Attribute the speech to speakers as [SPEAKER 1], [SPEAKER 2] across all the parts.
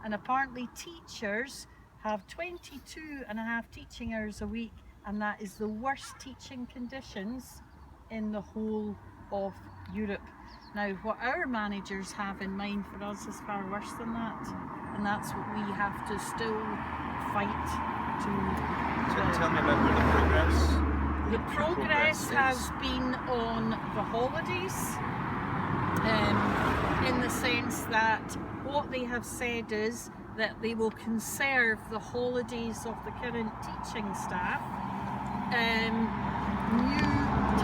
[SPEAKER 1] and apparently teachers have 22.5 teaching hours a week, and that is the worst teaching conditions in the whole of Europe. Now, what our managers have in mind for us is far worse than that, and that's what we have to still fight to.
[SPEAKER 2] Tell me about where the progress.
[SPEAKER 1] The progress has been on the holidays, in the sense that what they have said is that they will conserve the holidays of the current teaching staff. New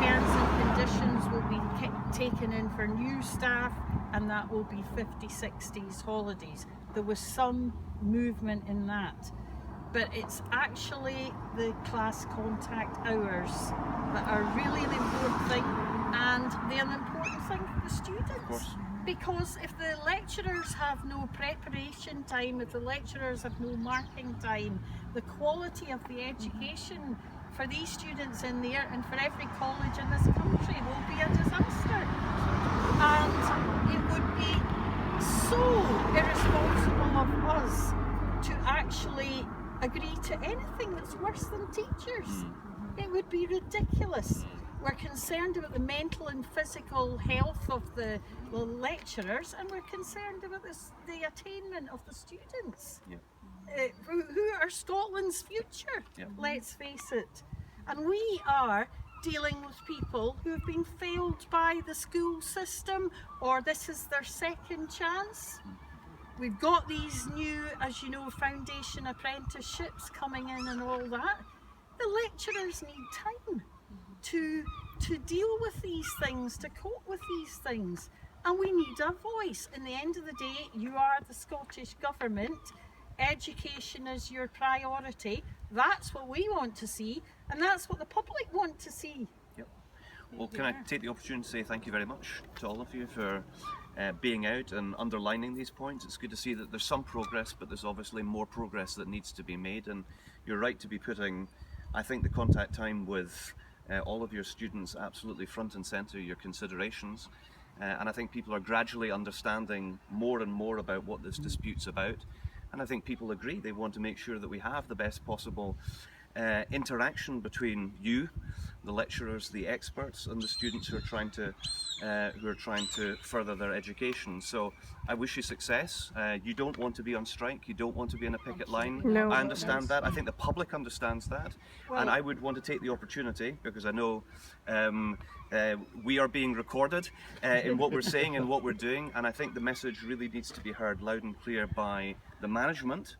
[SPEAKER 1] terms and conditions will be taken in for new staff, and that will be 50/60s holidays. There was some movement in that, but it's actually the class contact hours that are really the important thing, and they're an important thing for the students. Because if the lecturers have no preparation time, if the lecturers have no marking time, the quality of the education for these students in there and for every college in this country will be a disaster. And it would be so irresponsible of us to actually agree to anything that's worse than teachers. It would be ridiculous. We're concerned about the mental and physical health of the lecturers, and we're concerned about the attainment of the students, who are Scotland's future, let's face it. And we are dealing with people who have been failed by the school system, or this is their second chance. We've got these new, as you know, foundation apprenticeships coming in and all that. The lecturers need time to deal with these things, to cope with these things, and we need a voice. In the end of the day, you are the Scottish Government. Education is your priority. That's what we want to see, and that's what the public want to see.
[SPEAKER 2] Well, can I take the opportunity to say thank you very much to all of you for being out and underlining these points. It's good to see that there's some progress, but there's obviously more progress that needs to be made, and you're right to be putting, I think, the contact time with all of your students absolutely front and centre, your considerations. And I think people are gradually understanding more and more about what this dispute's about. And I think people agree. They want to make sure that we have the best possible interaction between you, the lecturers, the experts, and the students who are trying to further their education. So I wish you success. You don't want to be on strike. You don't want to be in a picket line.
[SPEAKER 3] No.
[SPEAKER 2] I understand that. I think the public understands that. And I would want to take the opportunity, because I know we are being recorded in what we're saying and what we're doing. And I think the message really needs to be heard loud and clear by the management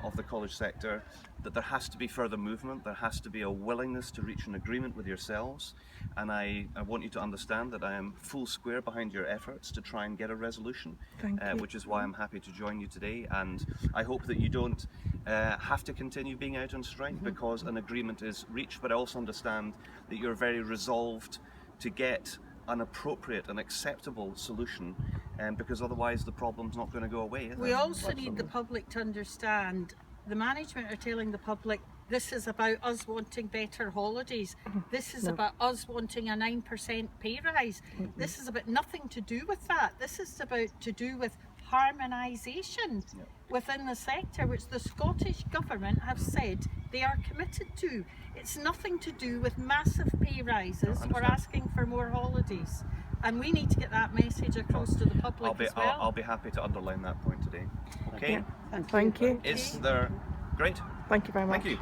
[SPEAKER 2] of the college sector, that there has to be further movement, there has to be a willingness to reach an agreement with yourselves, and I want you to understand that I am full square behind your efforts to try and get a resolution, which is why I'm happy to join you today, and I hope that you don't have to continue being out on strike because an agreement is reached, but I also understand that you're very resolved to get an appropriate and acceptable solution, because otherwise the problem's not going to go away.
[SPEAKER 1] We also need the public to understand, the management are telling the public this is about us wanting better holidays, this is about us wanting a 9% pay rise, this is about nothing to do with that, this is about to do with harmonisation within the sector, which the Scottish Government have said they are committed to. It's nothing to do with massive pay rises or asking for more holidays. And we need to get that message across to the public as well.
[SPEAKER 2] I'll be happy to underline that point today. Okay?
[SPEAKER 3] Thank you.
[SPEAKER 2] Is there... Great.
[SPEAKER 3] Thank you very much.
[SPEAKER 2] Thank you.